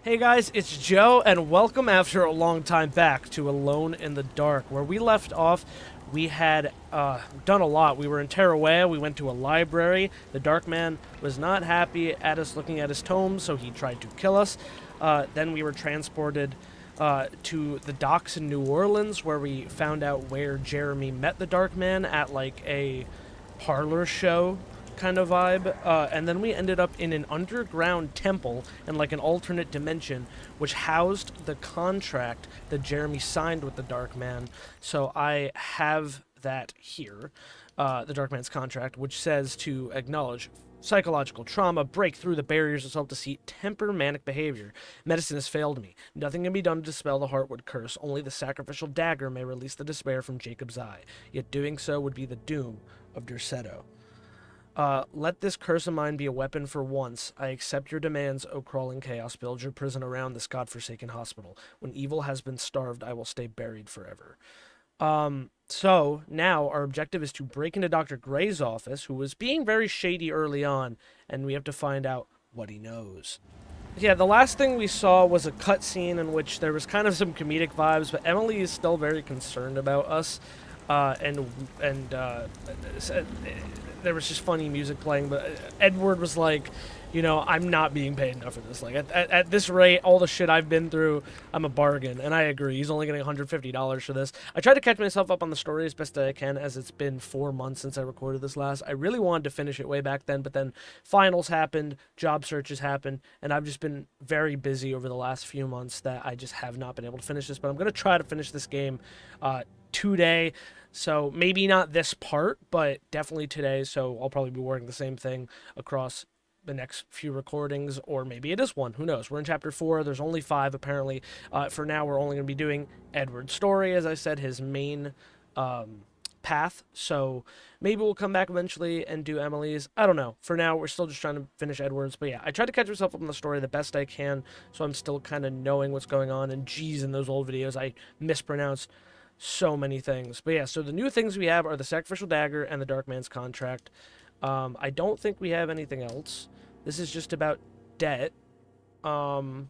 Hey guys, it's Joe, and welcome after a long time back to Alone in the Dark. Where we left off, we had done a lot. We were in Tarawea, we went to a library. The Dark Man was not happy at us looking at his tomes, so he tried to kill us. Then we were transported to the docks in New Orleans, where we found out where Jeremy met the Dark Man at like a parlor show kind of vibe, and then we ended up in an underground temple in like an alternate dimension, which housed the contract that Jeremy signed with the Dark Man. So I have that here, the Dark Man's contract, which says to acknowledge psychological trauma, break through the barriers of self-deceit, temper manic behavior. Medicine has failed me. Nothing can be done to dispel the Heartwood curse. Only the sacrificial dagger may release the despair from Jacob's eye. Yet doing so would be the doom of Derceto. Let this curse of mine be a weapon for once. I accept your demands, O crawling chaos. Build your prison around this godforsaken hospital. When evil has been starved, I will stay buried forever. So now our objective is to break into Dr. Gray's office, who was being very shady early on, and we have to find out what he knows. Yeah, the last thing we saw was a cutscene in which there was kind of some comedic vibes, but Emily is still very concerned about us, and there was just funny music playing, but Edward was like, I'm not being paid enough for this. Like, at this rate, all the shit I've been through, I'm a bargain. And I agree. He's only getting $150 for this. I tried to catch myself up on the story as best I can, as it's been 4 months since I recorded this last. I really wanted to finish it way back then, but then finals happened, job searches happened, and I've just been very busy over the last few months that I just have not been able to finish this. But I'm going to try to finish this game today. So maybe not this part, but definitely today. So I'll probably be wearing the same thing across the next few recordings, or maybe it is one. Who knows? We're in chapter 4. There's only 5 apparently. For now, we're only going to be doing Edward's story, as I said, his main path. So maybe we'll come back eventually and do Emily's. I don't know. For now, we're still just trying to finish Edward's. But yeah, I tried to catch myself up on the story the best I can, so I'm still kind of knowing what's going on. And geez, in those old videos, I mispronounced so many things. But yeah, so the new things we have are the sacrificial dagger and the Dark Man's contract. I don't think we have anything else. This is just about debt. Don't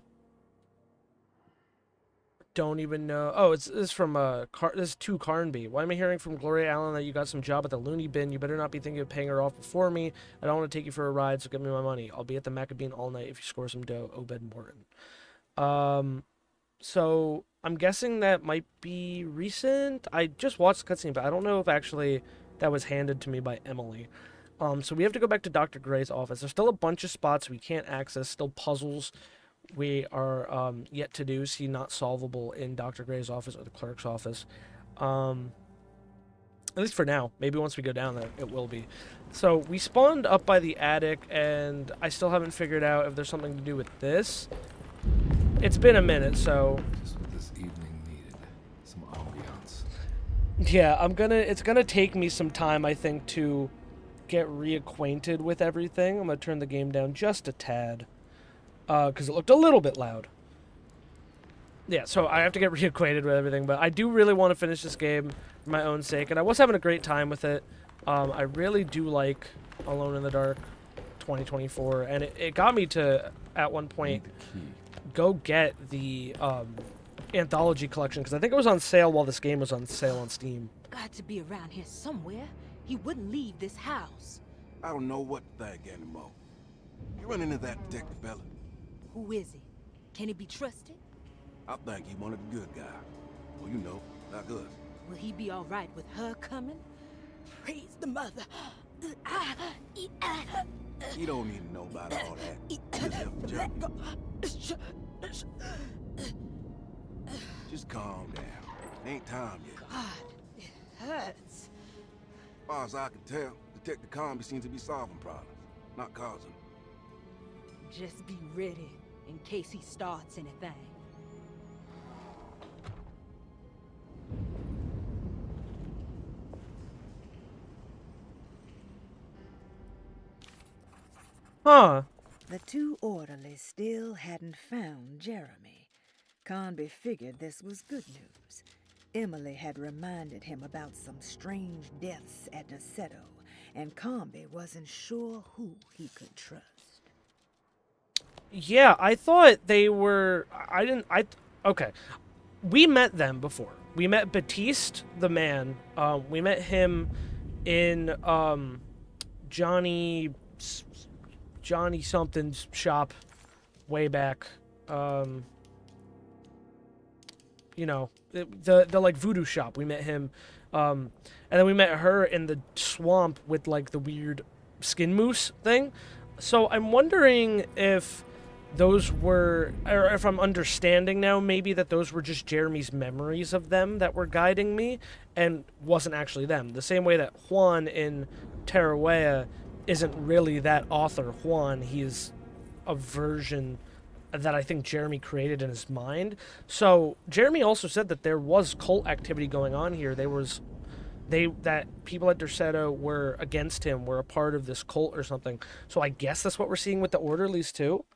even know. Oh, this is from this is to Carnby. Why am I hearing from Gloria Allen that you got some job at the loony bin? You better not be thinking of paying her off before me. I don't want to take you for a ride, so give me my money. I'll be at the Maccabean all night if you score some dough. Obed Morton. So I'm guessing that might be recent. I just watched the cutscene, but I don't know if actually that was handed to me by Emily. So we have to go back to Dr. Gray's office. There's still a bunch of spots we can't access, still puzzles we are yet to do, see not solvable in Dr. Gray's office or the clerk's office. At least for now. Maybe once we go down there, it will be. So we spawned up by the attic, and I still haven't figured out if there's something to do with this. It's been a minute, so Just what this evening needed. Some ambiance. yeah, it's gonna take me some time, I think, to get reacquainted with everything. I'm gonna turn the game down just a tad, because it looked a little bit loud. Yeah, so I have to get reacquainted with everything, but I do really want to finish this game for my own sake, and I was having a great time with it. I really do like Alone in the Dark 2024, and it got me to, at one point, Need the key. go get the anthology collection, because I think it was on sale while this game was on sale on Steam. Got to be around here somewhere. He wouldn't leave this house. I don't know what to think anymore. You run into that detective fella? Who is he? Can he be trusted? I think he one of the good guys. Well, you know, like us. Will he be all right with her coming? Praise the mother. You don't need to know about all that. Just help the Let journey. go. Just calm down. It ain't time yet. God, it hurts. As far as I can tell, Detective Comby seems to be solving problems, not causing them. Just be ready in case he starts anything. Huh. The two orderlies still hadn't found Jeremy. Conby figured this was good news. Emily had reminded him about some strange deaths at Derceto, and Conby wasn't sure who he could trust. Yeah, I thought they were. I didn't. Okay. We met them before. We met Batiste, the man. We met him in Johnny Johnny something's shop way back. Um, the like voodoo shop. We met him, and then we met her in the swamp with like the weird skin moose thing. So I'm wondering if those were, or if I'm understanding now, maybe that those were just Jeremy's memories of them that were guiding me, and wasn't actually them. The same way that Juan in Tarawea isn't really that author Juan. He's a version that I think Jeremy created in his mind. So Jeremy also said that there was cult activity going on here. That people at Derceto were against him, were a part of this cult or something. So I guess that's what we're seeing with the orderlies too.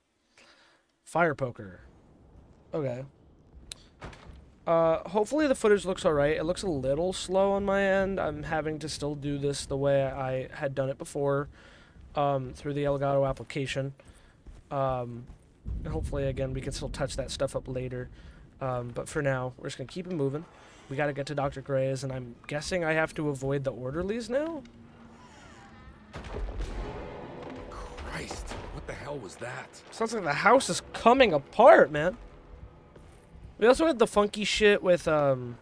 Fire poker. Okay. Hopefully the footage looks alright. It looks a little slow on my end. I'm having to still do this the way I had done it before, through the Elgato application. And hopefully, again, we can still touch that stuff up later. But for now, we're just going to keep it moving. We got to get to Dr. Gray's, and I'm guessing I have to avoid the orderlies now? Christ, what the hell was that? Sounds like the house is coming apart, man. We also had the funky shit with, that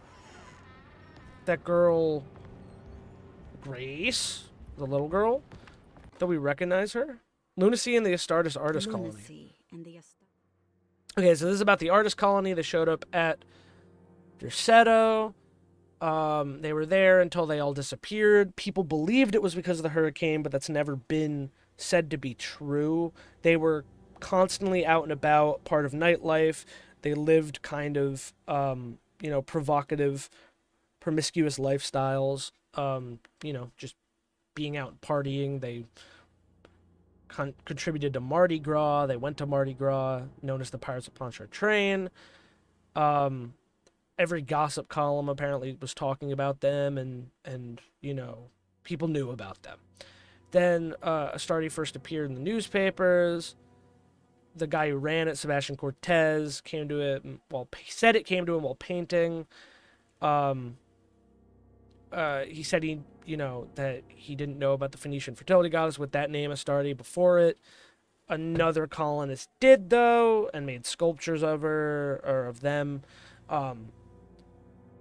girl, Grace, the little girl. Do we recognize her? Lunacy in the Astartes Artist Colony. Lunacy and the Okay, so this is about the artist colony. They showed up at Derceto. They were there until they all disappeared. People believed it was because of the hurricane, but that's never been said to be true. They were constantly out and about, part of nightlife. They lived kind of, provocative, promiscuous lifestyles. Just being out and partying. They contributed to Mardi Gras. They went to Mardi Gras, known as the Pirates of Pontchartrain. Every gossip column apparently was talking about them, and people knew about them. Then Astarte first appeared in the newspapers. The guy who ran it, Sebastian Cortez, came to it said it came to him while painting. He said that he didn't know about the Phoenician fertility goddess with that name, Astarte, before it. Another colonist did, though, and made sculptures of her, or of them.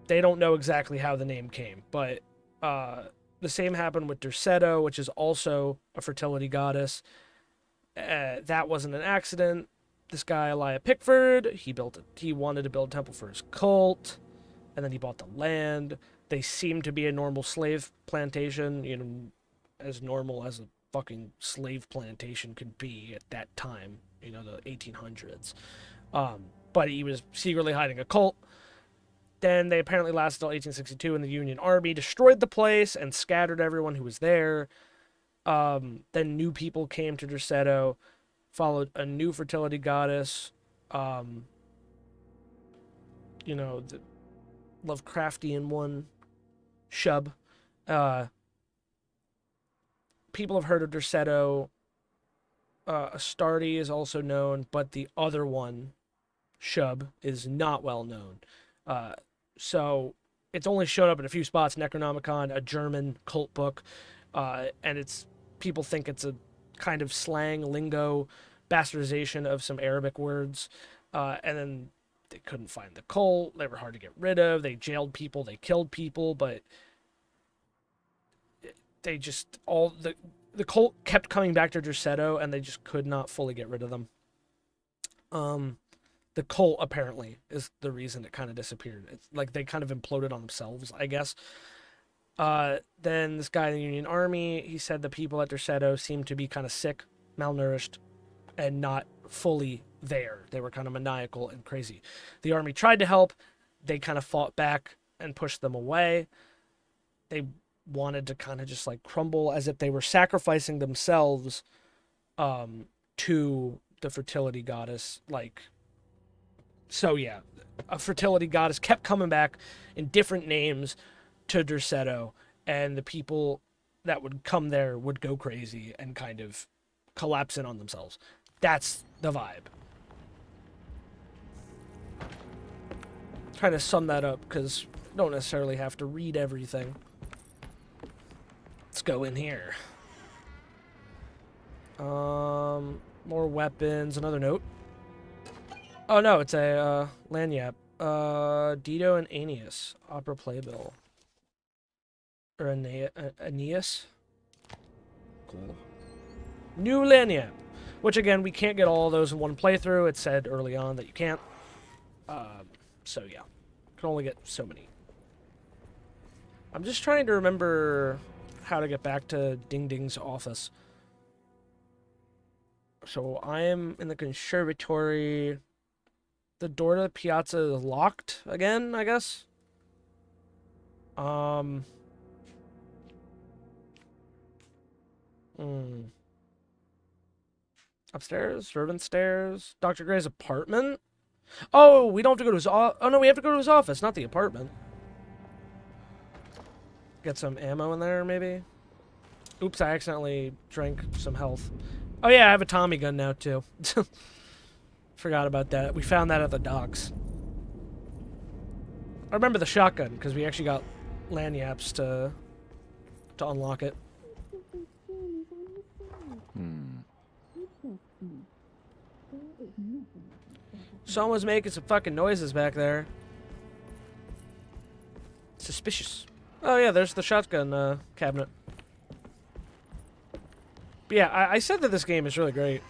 They don't know exactly how the name came, but the same happened with Derceto, which is also a fertility goddess. That wasn't an accident. This guy, Elijah Pickford, he wanted to build a temple for his cult, and then he bought the land. They seem to be a normal slave plantation, as normal as a fucking slave plantation could be at that time, the 1800s. But he was secretly hiding a cult. Then they apparently lasted until 1862, and the Union Army destroyed the place and scattered everyone who was there. Then new people came to Derceto, followed a new fertility goddess, the Lovecraftian one, Shub. People have heard of Derceto. Astarte is also known, but the other one, Shub, is not well known. So it's only shown up in a few spots. Necronomicon, a German cult book, and people think it's a kind of slang, lingo, bastardization of some Arabic words, and then they couldn't find the cult. They were hard to get rid of. They jailed people. They killed people, but they just the cult kept coming back to Derceto, and they just could not fully get rid of them. The cult apparently is the reason it kind of disappeared. It's like they kind of imploded on themselves, I guess. Then this guy in the Union Army, he said the people at Derceto seemed to be kind of sick, malnourished, and not fully there. They were kind of maniacal and crazy. The army tried to help. They kind of fought back and pushed them away. They wanted to kind of just like crumble, as if they were sacrificing themselves to the fertility goddess. So yeah, a fertility goddess kept coming back in different names to Derceto, and the people that would come there would go crazy and kind of collapse in on themselves. That's the vibe. Trying to sum that up because don't necessarily have to read everything. Let's go in here. More weapons. Another note. Oh no, it's a lanyap. Dito and Aeneas. Opera playbill. Or Aeneas. Cool. New lanyap. Which again, we can't get all of those in one playthrough. It said early on that you can't. So yeah. Can only get so many. I'm just trying to remember how to get back to Ding Ding's office. So I am in the conservatory. The door to the piazza is locked again, I guess. Upstairs, servant stairs, Dr. Gray's apartment. Oh, we don't have to go to his oh no, we have to go to his office, not the apartment. Get some ammo in there, maybe. Oops, I accidentally drank some health. Oh yeah, I have a Tommy gun now too. Forgot about that. We found that at the docks. I remember the shotgun because we actually got lanyards to unlock it. Someone's making some fucking noises back there. Suspicious. Oh yeah, there's the shotgun cabinet. But yeah, I said that this game is really great.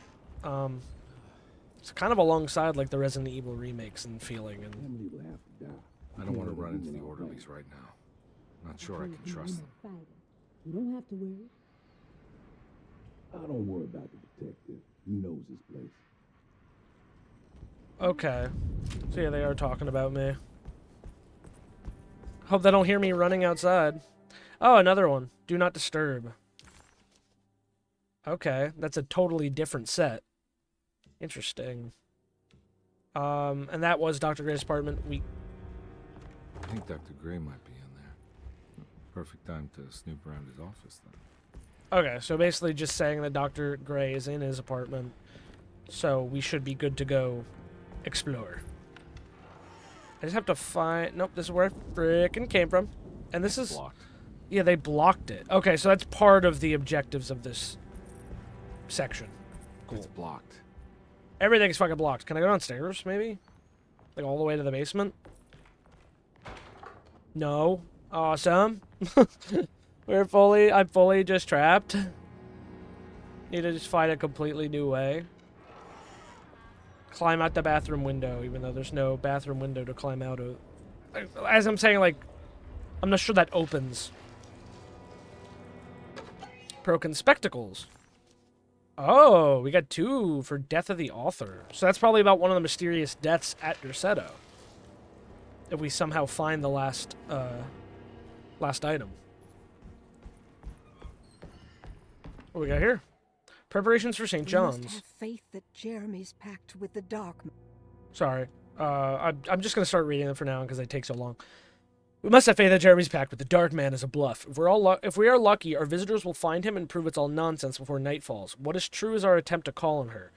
It's kind of alongside like the Resident Evil remakes and feeling. And I don't want to run into the orderlies right now. Not sure I can trust them. You don't have to worry. I don't worry about the detective. He knows his place. okay, so yeah, they are talking about me. Hope they don't hear me running outside. Oh, another one. Do not disturb. Okay, that's a totally different set. Interesting. And that was Dr. Gray's apartment. I think Dr. Gray might be in there. Perfect time to snoop around his office then. Okay, so basically just saying that Dr. Gray is in his apartment, so we should be good to go explore. I just have to find... Nope, this is where I frickin' came from. And this is... Blocked. Yeah, they blocked it. Okay, so that's part of the objectives of this section. Cool. It's blocked. Everything's fucking blocked. Can I go downstairs, maybe? Like, all the way to the basement? No. Awesome. I'm fully just trapped. Need to just find a completely new way. Climb out the bathroom window, even though there's no bathroom window to climb out of. As I'm saying, like, I'm not sure that opens. Broken spectacles. Oh, we got 2 for Death of the Author. So that's probably about one of the mysterious deaths at Derceto. If we somehow find the last item. What we got here? Preparations for St. We John's. must have faith that Jeremy's pact with the dark. Sorry. I'm just going to start reading them for now because they take so long. We must have faith that Jeremy's pact with the Dark Man is a bluff. If we are lucky, our visitors will find him and prove it's all nonsense before night falls. What is true is our attempt to call on her.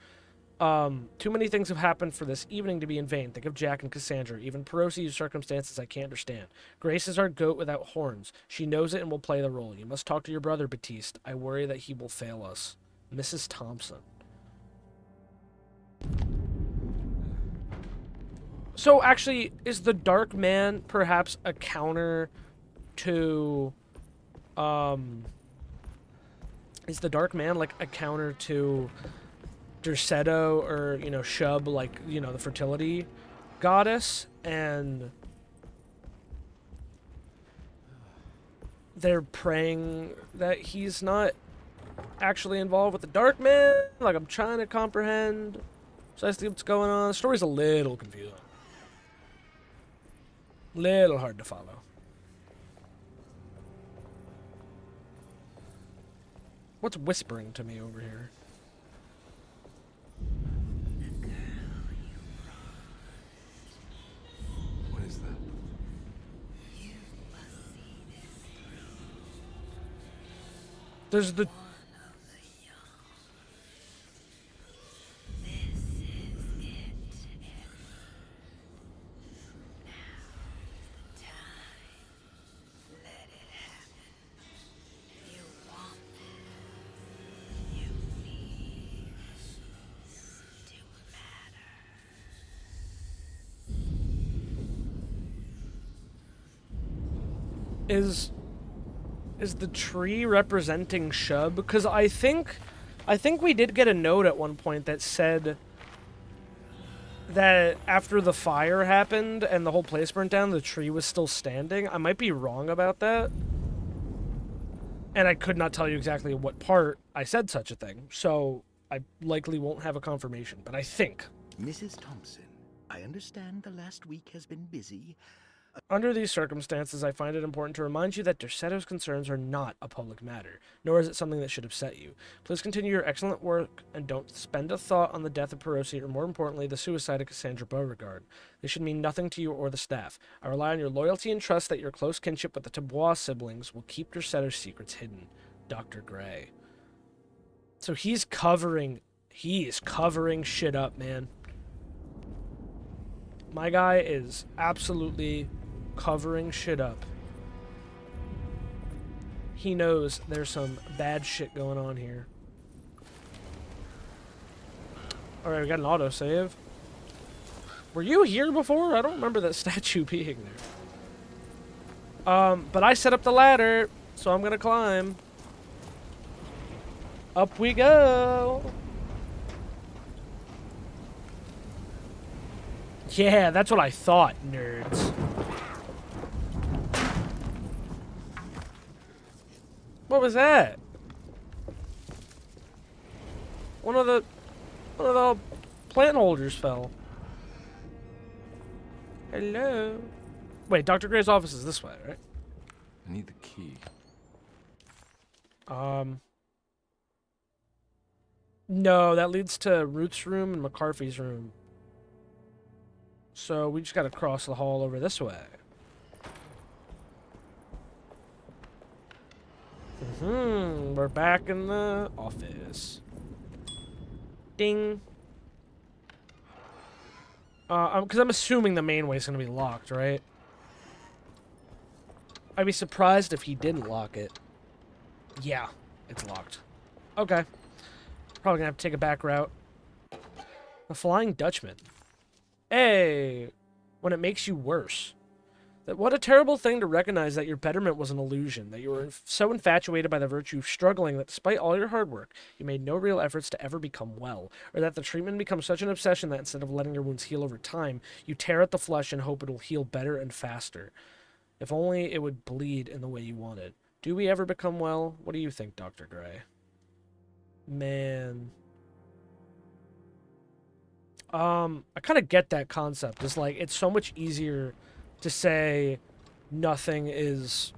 Too many things have happened for this evening to be in vain. Think of Jack and Cassandra. Even Perosi use circumstances I can't understand. Grace is our goat without horns. She knows it and will play the role. You must talk to your brother, Batiste. I worry that he will fail us. Mrs. Thompson. So, actually, is the Dark Man perhaps a counter to... Is the Dark Man, like, a counter to Derceto or, you know, HeyItsJoeB, like, you know, the fertility goddess? And they're praying that he's not actually involved with the Dark Man? Like, I'm trying to comprehend precisely what's going on. The story's a little confusing. Little hard to follow. What's whispering to me over here? What is that? There's the... Is the tree representing Shub? Because I think we did get a note at one point that said that after the fire happened and the whole place burnt down, the tree was still standing. I might be wrong about that. And I could not tell you exactly what part I said such a thing, so I likely won't have a confirmation, but I think. Mrs. Thompson, I understand the last week has been busy. Under these circumstances, I find it important to remind you that Derceto's concerns are not a public matter, nor is it something that should upset you. Please continue your excellent work, and don't spend a thought on the death of Perosi, or more importantly, the suicide of Cassandra Beauregard. They should mean nothing to you or the staff. I rely on your loyalty and trust that your close kinship with the Dubois siblings will keep Derceto's secrets hidden. Dr. Gray. So he is covering shit up, man. My guy is absolutely covering shit up. He knows there's some bad shit going on here. Alright, we got an autosave. Were you here before? I don't remember that statue being there. But I set up the ladder, so I'm gonna climb. Up we go! Yeah, that's what I thought, nerds. What was that? One of the plant holders fell. Hello. Wait, Dr. Gray's office is this way, right? I need the key. No, that leads to Ruth's room and McCarthy's room. So we just gotta cross the hall over this way. We're back in the office. Ding. Because I'm assuming the main way is gonna be locked, right? I'd be surprised if he didn't lock it. Yeah, it's locked. Okay. Probably gonna have to take a back route. The Flying Dutchman. Hey, when it makes you worse. What a terrible thing to recognize that your betterment was an illusion, that you were so infatuated by the virtue of struggling that despite all your hard work, you made no real efforts to ever become well, or that the treatment becomes such an obsession that instead of letting your wounds heal over time, you tear at the flesh and hope it will heal better and faster. If only it would bleed in the way you wanted. Do we ever become well? What do you think, Dr. Gray? Man. I kind of get that concept. It's like, it's so much easier to say nothing is,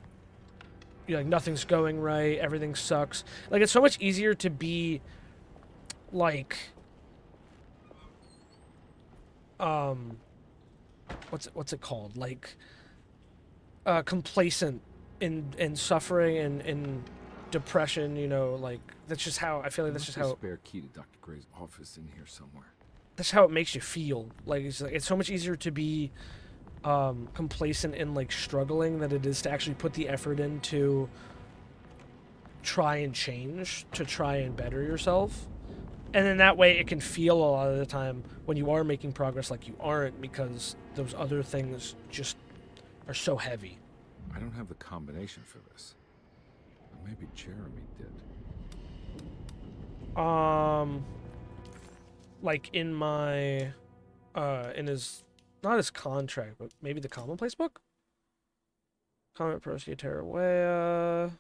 you know, like, nothing's going right, everything sucks. Like, it's so much easier to be, like, what's it called? Like, complacent in suffering and in depression, you know, like, that's just how, I feel like that's just how... Spare key to Dr. Gray's office in here somewhere. That's how it makes you feel. Like, it's so much easier to be complacent in, like, struggling than it is to actually put the effort in to try and change, to try and better yourself. And in that way, it can feel a lot of the time when you are making progress like you aren't, because those other things just are so heavy. I don't have the combination for this. But maybe Jeremy did. Like in my, in his, not his contract, but maybe the commonplace book? Comment Prosia Terrawea,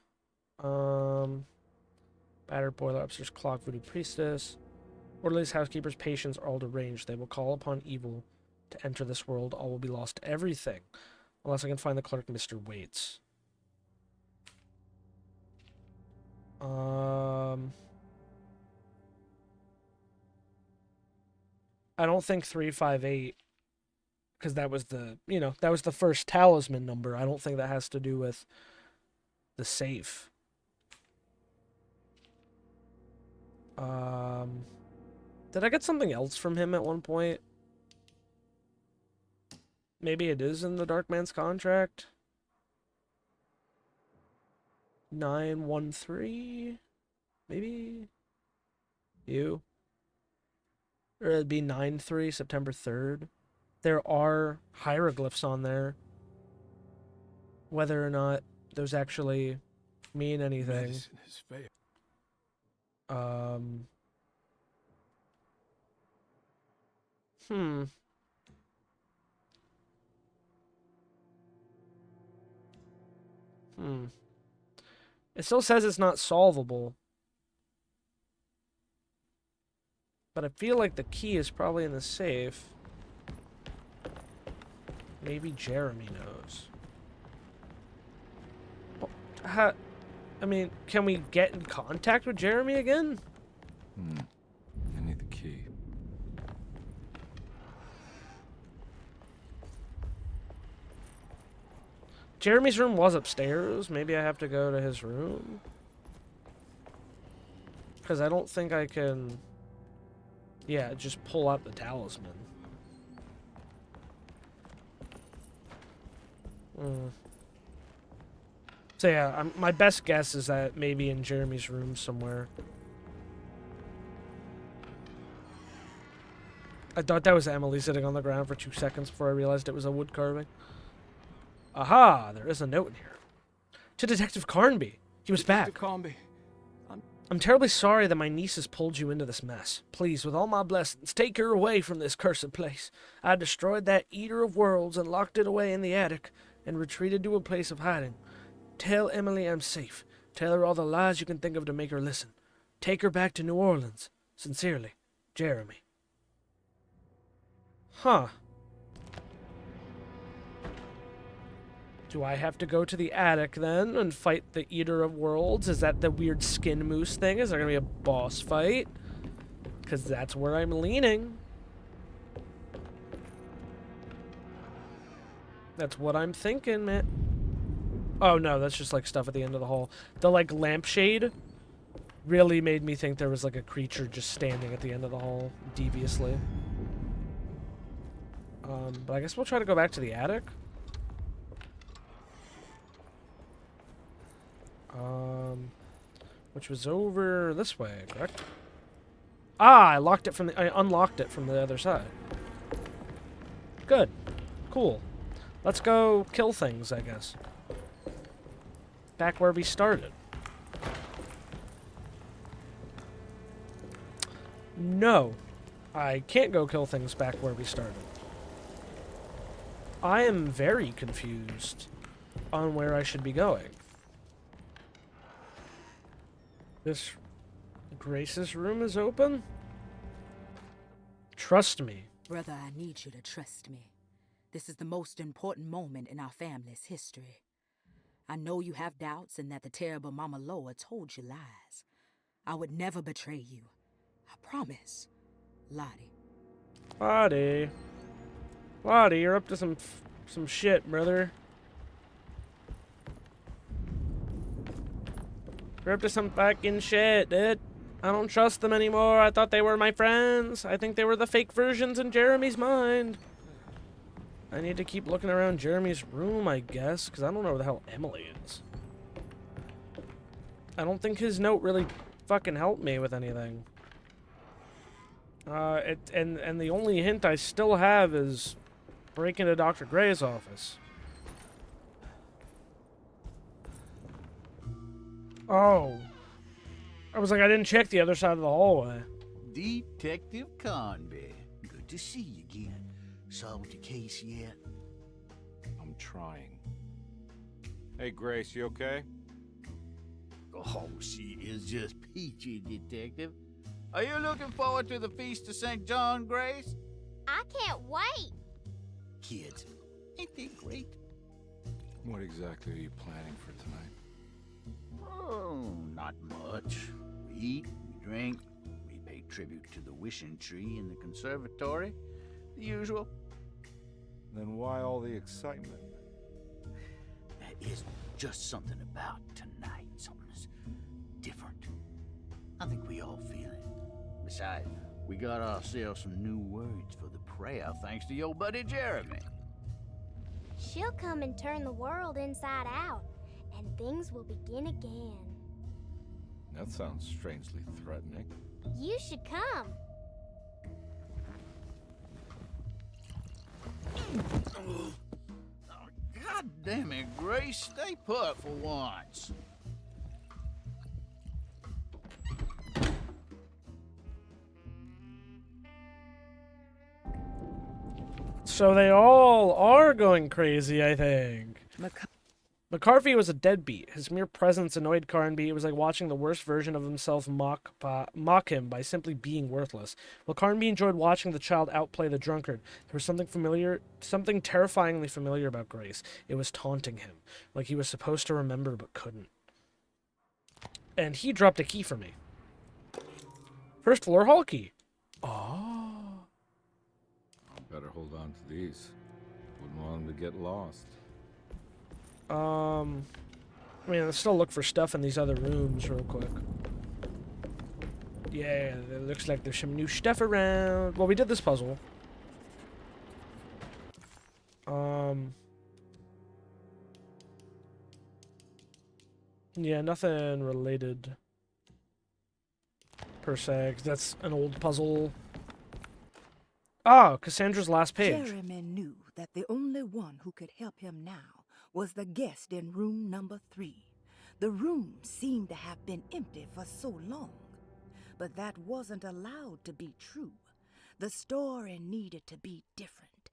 Battered Boiler, Upstairs Clock, Voodoo Priestess. Orderlies, housekeepers, patients are all deranged. They will call upon evil to enter this world. All will be lost. Everything. Unless I can find the clerk, Mr. Waits. I don't think 358, because that was the, you know, that was the first talisman number. I don't think that has to do with the safe. Did I get something else from him at one point? Maybe it is in the Dark Man's contract. 913? Maybe? You? Or it'd be 9/3, September 3rd. There are hieroglyphs on there. Whether or not those actually mean anything. Medicine has failed. Hmm. It still says it's not solvable. But I feel like the key is probably in the safe. Maybe Jeremy knows. Well, I mean, can we get in contact with Jeremy again? I need the key. Jeremy's room was upstairs. Maybe I have to go to his room. Because I don't think I can... Yeah, just pull out the talisman. So yeah, my best guess is that maybe in Jeremy's room somewhere. I thought that was Emily sitting on the ground for 2 seconds before I realized it was a wood carving. Aha! There is a note in here. To Detective Carnby. He was back. Carnby, I'm terribly sorry that my niece has pulled you into this mess. Please, with all my blessings, take her away from this cursed place. I destroyed that Eater of Worlds and locked it away in the attic and retreated to a place of hiding. Tell Emily I'm safe. Tell her all the lies you can think of to make her listen. Take her back to New Orleans. Sincerely, Jeremy. Huh. Do I have to go to the attic then and fight the Eater of Worlds? Is that the weird skin moose thing? Is there going to be a boss fight? Because that's where I'm leaning. That's what I'm thinking, man. Oh no, that's just like stuff at the end of the hall. The like lampshade really made me think there was like a creature just standing at the end of the hall deviously. But I guess we'll try to go back to the attic. Which was over this way, correct? Ah, I unlocked it from the other side. Good. Cool. Let's go kill things, I guess. Back where we started. No. I can't go kill things back where we started. I am very confused on where I should be going. This Grace's room is open? Trust me. Brother, I need you to trust me. This is the most important moment in our family's history. I know you have doubts and that the terrible Mama Loa told you lies. I would never betray you. I promise. Lottie. Lottie, you're up to some shit, brother. You're up to some fucking shit, dude. I don't trust them anymore. I thought they were my friends. I think they were the fake versions in Jeremy's mind. I need to keep looking around Jeremy's room, I guess, because I don't know where the hell Emily is. I don't think his note really fucking helped me with anything. And the only hint I still have is break into Dr. Gray's office. Oh. I was like, I didn't check the other side of the hallway. Detective Carnby. Good to see you again. Solved your case yet? I'm trying. Hey, Grace, you okay? Oh, she is just peachy, Detective. Are you looking forward to the Feast of St. John, Grace? I can't wait. Kids, ain't they great? What exactly are you planning for tonight? Oh, not much. We eat, we drink, we pay tribute to the wishing tree in the conservatory. The usual. Then why all the excitement? There is just something about tonight. Something's different. I think we all feel it. Besides, we got ourselves some new words for the prayer thanks to your buddy Jeremy. She'll come and turn the world inside out, and things will begin again. That sounds strangely threatening. You should come. God Damn it, Grace, stay put for once. So they all are going crazy, I think. McC- McCarthy was a deadbeat. His mere presence annoyed Carnby. It was like watching the worst version of himself mock him by simply being worthless. While Carnby enjoyed watching the child outplay the drunkard, there was something terrifyingly familiar about Grace. It was taunting him, like he was supposed to remember but couldn't. And he dropped a key for me. First floor hall key. Oh. Better hold on to these. Wouldn't want them to get lost. I mean, let's still look for stuff in these other rooms real quick. Yeah, it looks like there's some new stuff around. Well, we did this puzzle. Yeah, nothing related per se, 'cause that's an old puzzle. Oh, Cassandra's last page. Jeremy knew that the only one who could help him now was the guest in room number 3. The room seemed to have been empty for so long, but that wasn't allowed to be true. The story needed to be different,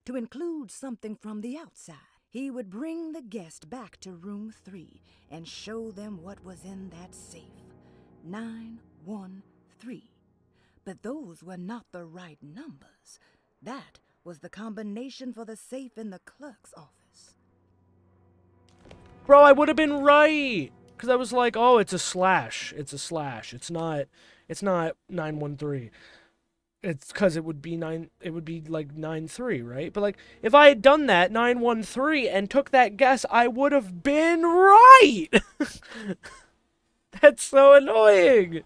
to include something from the outside. He would bring the guest back to room 3 and show them what was in that safe. 913. But those were not the right numbers. That was the combination for the safe in the clerk's office. Bro, I would have been right. Because I was like, oh, it's a slash. It's a slash. It's not 913. It's because it would be like 93, right? But like, if I had done that 913 and took that guess, I would have been right. That's so annoying.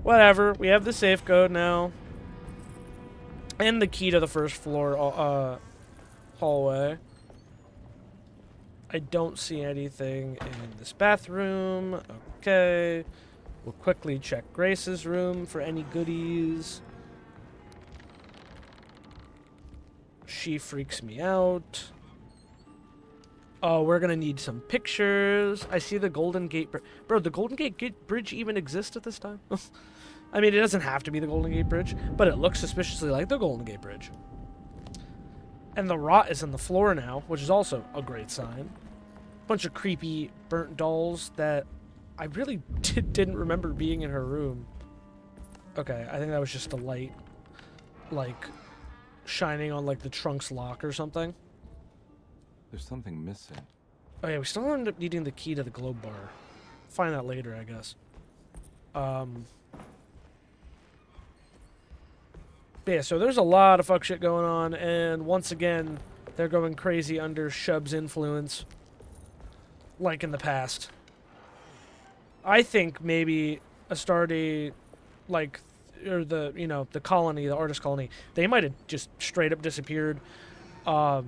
Whatever. We have the safe code now. And the key to the first floor hallway. I don't see anything in this bathroom. Okay. We'll quickly check Grace's room for any goodies. She freaks me out. Oh, we're gonna need some pictures. I see the Golden Gate Bridge. Bro, the Golden Gate Bridge even exists at this time? I mean, it doesn't have to be the Golden Gate Bridge, but it looks suspiciously like the Golden Gate Bridge. And the rot is in the floor now, which is also a great sign. Bunch of creepy burnt dolls that I really didn't remember being in her room. Okay, I think that was just the light, like, shining on, like, the trunk's lock or something. There's something missing. Oh yeah, we still end up needing the key to the globe bar. Find that later, I guess. But yeah, so there's a lot of fuck shit going on, and once again, they're going crazy under HeyItsJoeB's influence, like in the past. I think maybe Astarte, like, or the, you know, the colony, the artist colony, they might have just straight up disappeared, from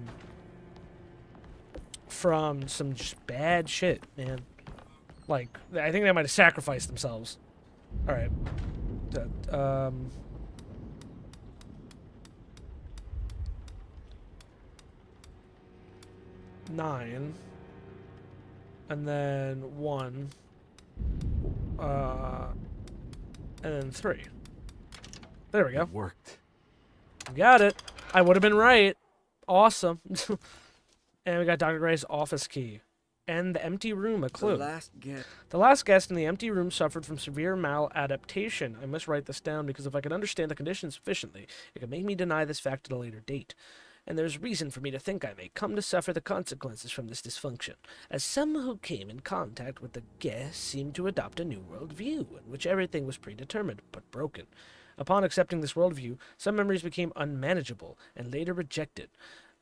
some just bad shit, man. Like, I think they might have sacrificed themselves. Alright. 9. And then 1. And then 3. There we go. It worked. Got it. I would have been right. Awesome. And we got Dr. Gray's office key. And the empty room, a clue. The last guest in the empty room suffered from severe maladaptation. I must write this down because if I could understand the condition sufficiently, it could make me deny this fact at a later date. And there's reason for me to think I may come to suffer the consequences from this dysfunction, as some who came in contact with the guest seemed to adopt a new worldview, in which everything was predetermined, but broken. Upon accepting this worldview, some memories became unmanageable, and later rejected.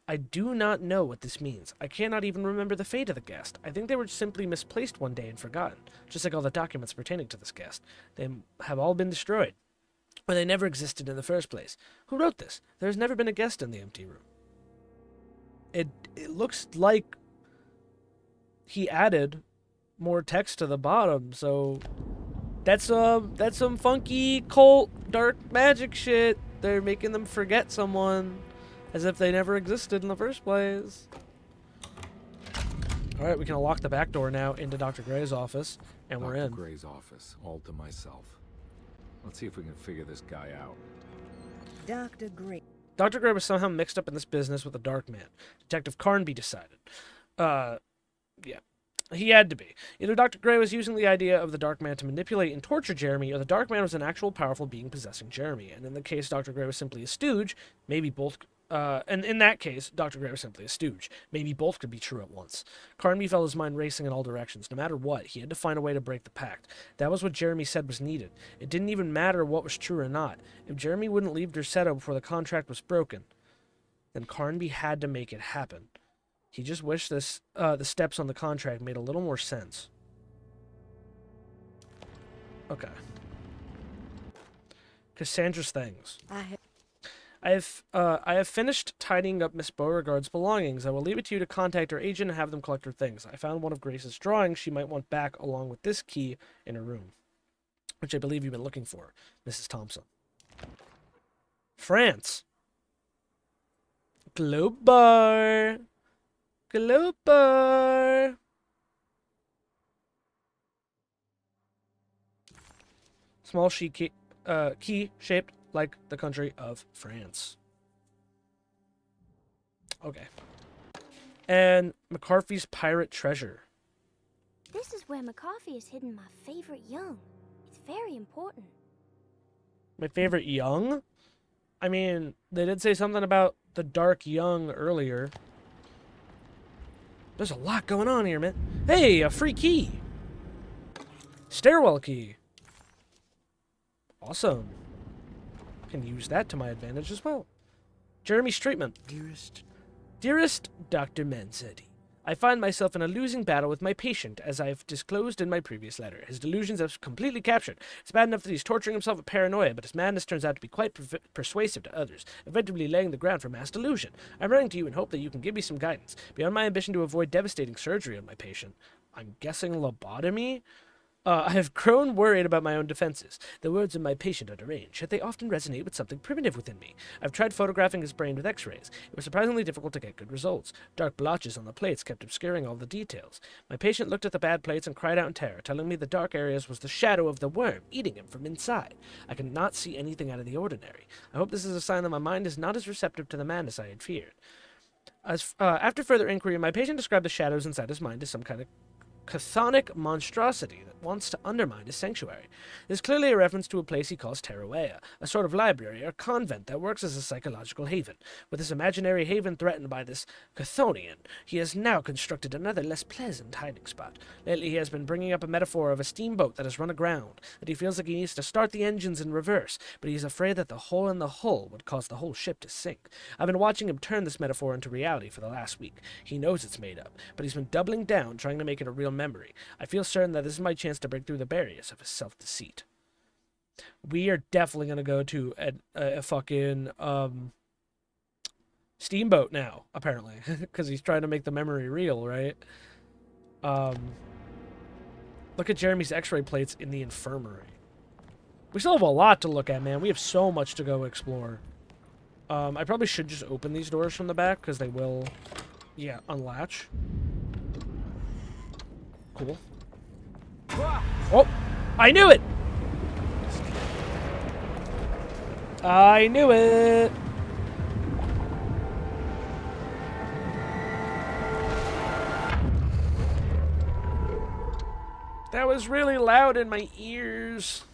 I do not know what this means. I cannot even remember the fate of the guest. I think they were simply misplaced one day and forgotten, just like all the documents pertaining to this guest. They have all been destroyed, or they never existed in the first place. Who wrote this? There has never been a guest in the empty room. It looks like he added more text to the bottom, so that's some funky cult dark magic shit. They're making them forget someone. As if they never existed in the first place. Alright, we can unlock the back door now into Dr. Gray's office, and we're in. Dr. Gray's office, all to myself. Let's see if we can figure this guy out. Dr. Gray. Dr. Gray was somehow mixed up in this business with the Dark Man. Detective Carnby decided. Yeah. He had to be. Either Dr. Gray was using the idea of the Dark Man to manipulate and torture Jeremy, or the Dark Man was an actual powerful being possessing Jeremy. And in the case Dr. Gray was simply a stooge, maybe both... and in that case, Dr. Gray was simply a stooge. Maybe both could be true at once. Carnby felt his mind racing in all directions. No matter what, he had to find a way to break the pact. That was what Jeremy said was needed. It didn't even matter what was true or not. If Jeremy wouldn't leave Derceto before the contract was broken, then Carnby had to make it happen. He just wished the steps on the contract made a little more sense. Okay. Cassandra's things. I have finished tidying up Miss Beauregard's belongings. I will leave it to you to contact her agent and have them collect her things. I found one of Grace's drawings she might want back along with this key in her room, which I believe you've been looking for, Mrs. Thompson. France. Globe bar. Globe bar. Small key shaped like the country of France. Okay. And McCarthy's pirate treasure. This is where McCarthy has hidden my favorite young. It's very important. My favorite young? I mean, they did say something about the dark young earlier. There's a lot going on here, man. Hey, a free key. Stairwell key. Awesome. Can use that to my advantage as well. Jeremy's treatment. Dearest Dr. Manzetti, I find myself in a losing battle with my patient, as I've disclosed in my previous letter. His delusions have completely captured. It's bad enough that he's torturing himself with paranoia, but his madness turns out to be quite persuasive to others, effectively laying the ground for mass delusion. I'm writing to you in hope that you can give me some guidance. Beyond my ambition to avoid devastating surgery on my patient, I'm guessing lobotomy? I have grown worried about my own defenses. The words of my patient are deranged, yet they often resonate with something primitive within me. I've tried photographing his brain with x-rays. It was surprisingly difficult to get good results. Dark blotches on the plates kept obscuring all the details. My patient looked at the bad plates and cried out in terror, telling me the dark areas was the shadow of the worm, eating him from inside. I could not see anything out of the ordinary. I hope this is a sign that my mind is not as receptive to the madness I had feared. After further inquiry, my patient described the shadows inside his mind as some kind of chthonic monstrosity that wants to undermine his sanctuary. This is clearly a reference to a place he calls Teruea, a sort of library or convent that works as a psychological haven. With this imaginary haven threatened by this Chthonian, he has now constructed another less pleasant hiding spot. Lately he has been bringing up a metaphor of a steamboat that has run aground, that he feels like he needs to start the engines in reverse, but he is afraid that the hole in the hull would cause the whole ship to sink. I've been watching him turn this metaphor into reality for the last week. He knows it's made up, but he's been doubling down, trying to make it a real memory. I feel certain that this is my chance to break through the barriers of his self-deceit. We are definitely going to go to a fucking Steamboat now, apparently, because he's trying to make the memory real, right? Look at Jeremy's x-ray plates in the infirmary. We still have a lot to look at, man. We have so much to go explore. I probably should just open these doors from the back, because they will, yeah, unlatch. Cool. Oh! I knew it! I knew it! That was really loud in my ears.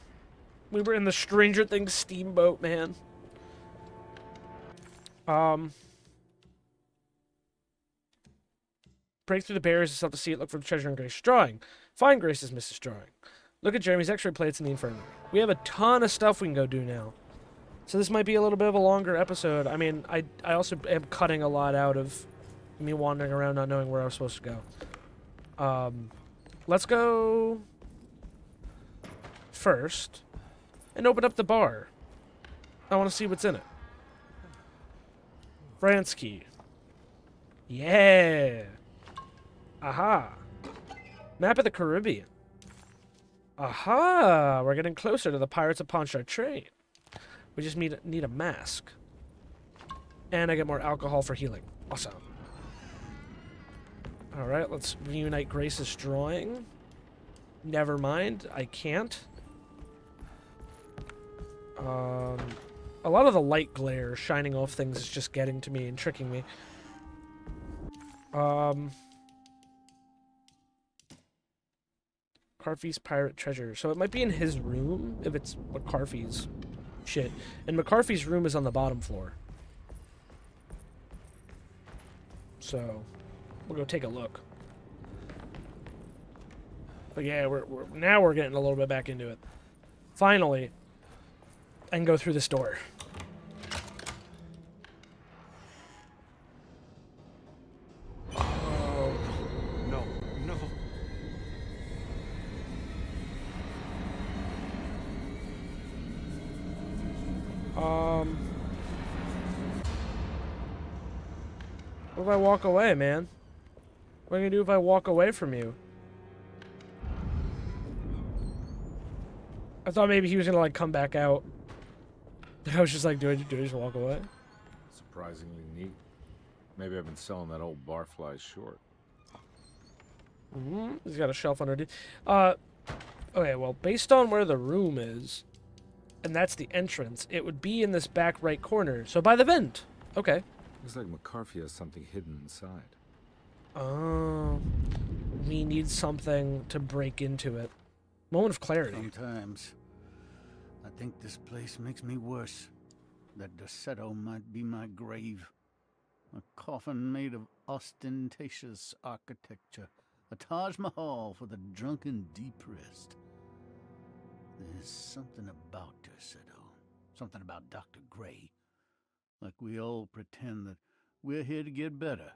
We were in the Stranger Things steamboat, man. Break through the barriers of self-deceit, look for the treasure in Grace's drawing. Find Grace's Mrs. Drawing. Look at Jeremy's x-ray plates in the infirmary. We have a ton of stuff we can go do now. So this might be a little bit of a longer episode. I mean, I also am cutting a lot out of me wandering around not knowing where I was supposed to go. Let's go first and open up the bar. I want to see what's in it. France key. Yeah. Aha. Map of the Caribbean. Aha. We're getting closer to the Pirates of Pontchartrain. We just need a mask. And I get more alcohol for healing. Awesome. Alright, let's reunite Grace's drawing. Never mind, I can't. A lot of the light glare shining off things is just getting to me and tricking me. McCarthy's pirate treasure. So it might be in his room if it's McCarthy's shit. And McCarthy's room is on the bottom floor. So we'll go take a look. But yeah, now we're getting a little bit back into it. Finally, I can go through this door. Oh, no, no. What if I walk away, man? What am I gonna do if I walk away from you? I thought maybe he was gonna like come back out. I was just like, do I just walk away? Surprisingly neat. Maybe I've been selling that old barfly short. He's got a shelf underneath. Okay, well, based on where the room is, and that's the entrance, it would be in this back right corner. So by the vent. Okay. Looks like McCarthy has something hidden inside. Oh. We need something to break into it. Moment of clarity. Sometimes I think this place makes me worse. That Dorsetto might be my grave. A coffin made of ostentatious architecture. A Taj Mahal for the drunken depressed. There's something about Dorsetto. Something about Dr. Gray. Like we all pretend that we're here to get better.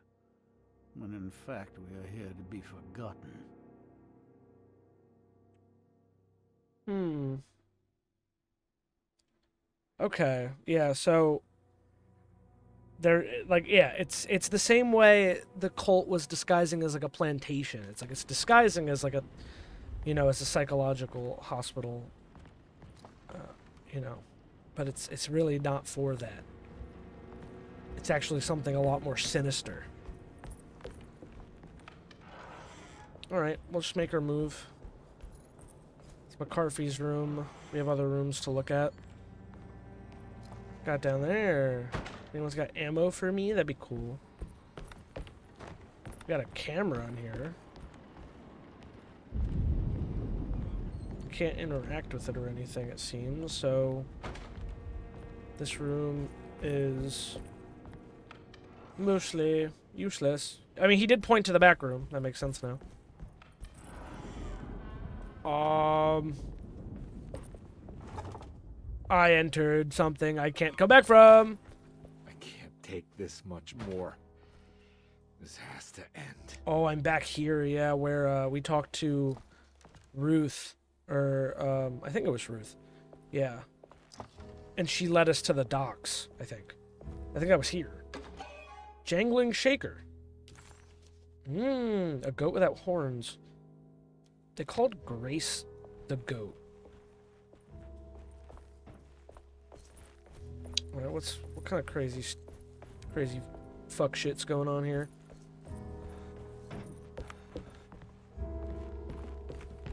When in fact we are here to be forgotten. Okay. Yeah, so there, like, yeah, it's the same way the cult was disguising as like a plantation. It's like it's disguising as like a, you know, as a psychological hospital, you know, but it's really not for that. It's actually something a lot more sinister. All right, we'll just make our move. It's McCarthy's room. We have other rooms to look at. Got down there. Anyone's got ammo for me? That'd be cool. We got a camera on here. Can't interact with it or anything, it seems, so this room is mostly useless. I mean, he did point to the back room. That makes sense now. I entered something I can't come back from. I can't take this much more. This has to end. Oh, I'm back here, yeah, where we talked to Ruth, or I think it was Ruth. Yeah. And she led us to the docks, I think. I think I was here. Jangling shaker. A goat without horns. They called Grace the goat. Alright, what kind of crazy fuck shit's going on here?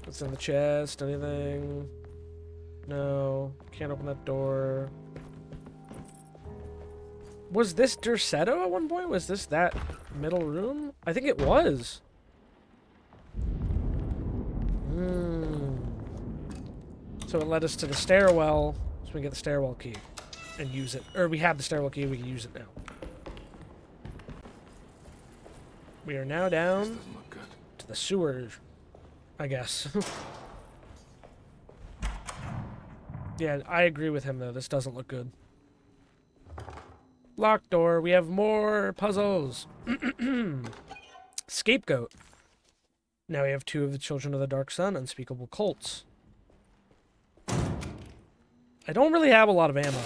What's in the chest? Anything? No. Can't open that door. Was this Dorsetto at one point? Was this that middle room? I think it was. So it led us to the stairwell, so we can get the stairwell key and use it. Or we have the stairwell key, we can use it now. We are now down to the sewer, I guess. Yeah, I agree with him, though. This doesn't look good. Locked door. We have more puzzles. Scapegoat. Now we have 2 of the Children of the Dark Sun, unspeakable cults. I don't really have a lot of ammo.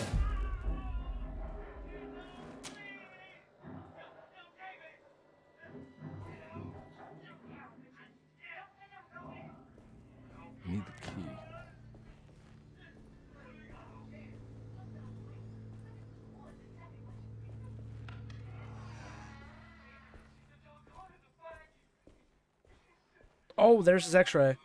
Need the key. Oh, there's his x-ray.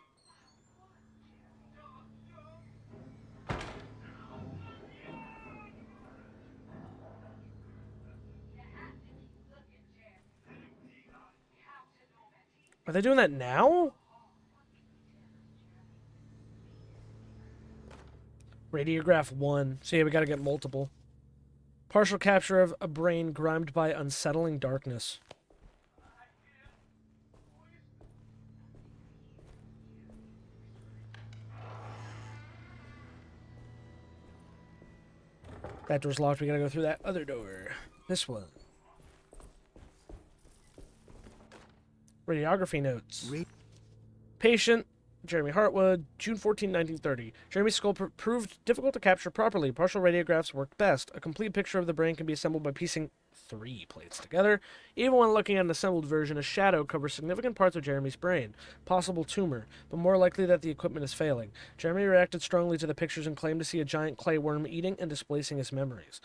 Are they doing that now? Radiograph 1. So yeah, we gotta get multiple. Partial capture of a brain grimed by unsettling darkness. That door's locked. We gotta go through that other door. This one. Radiography notes. Patient, Jeremy Hartwood, June 14, 1930. Jeremy's skull proved difficult to capture properly. Partial radiographs worked best. A complete picture of the brain can be assembled by piecing 3 plates together. Even when looking at an assembled version, a shadow covers significant parts of Jeremy's brain. Possible tumor, but more likely that the equipment is failing. Jeremy reacted strongly to the pictures and claimed to see a giant clay worm eating and displacing his memories.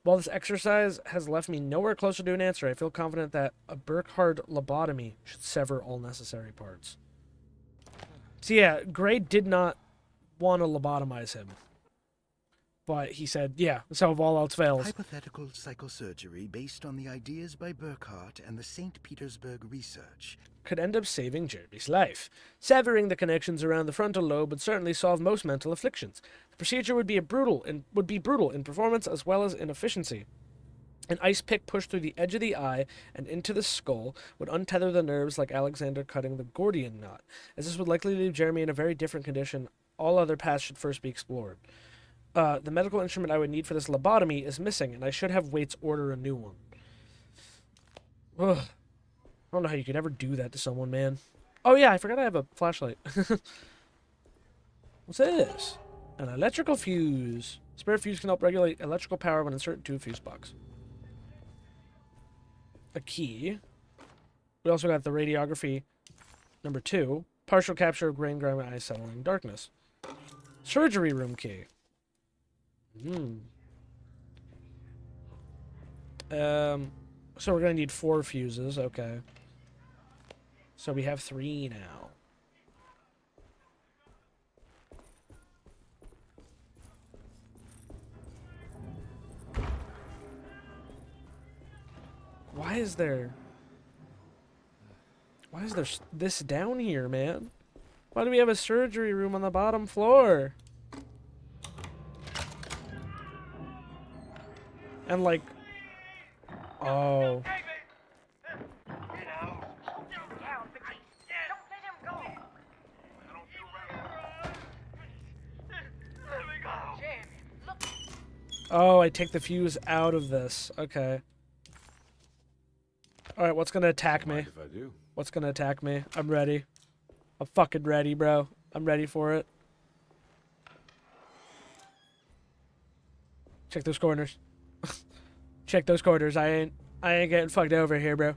While this exercise has left me nowhere closer to an answer, I feel confident that a Burkhardt lobotomy should sever all necessary parts. So yeah, Gray did not want to lobotomize him. But he said, yeah, so if all else fails. Hypothetical psychosurgery based on the ideas by Burkhardt and the St. Petersburg research could end up saving Jeremy's life. Severing the connections around the frontal lobe would certainly solve most mental afflictions. The procedure would be brutal in performance as well as in efficiency. An ice pick pushed through the edge of the eye and into the skull would untether the nerves like Alexander cutting the Gordian knot. As this would likely leave Jeremy in a very different condition, all other paths should first be explored. The medical instrument I would need for this lobotomy is missing, and I should have Waits order a new one. Ugh. I don't know how you could ever do that to someone, man. Oh yeah, I forgot I have a flashlight. What's this? An electrical fuse. Spare fuse can help regulate electrical power when inserted into a fuse box. A key. We also got the radiography number 2. Partial capture of brain grime eye settling darkness. Surgery room key. So we're gonna need 4 fuses, okay. So we have 3 now. Why is there this down here, man? Why do we have a surgery room on the bottom floor? And like, oh. Oh, I take the fuse out of this. Okay. Alright, what's gonna attack me? Mind if I do? What's gonna attack me? I'm ready. I'm fucking ready, bro. I'm ready for it. Check those corners. Check those corners. I ain't getting fucked over here, bro.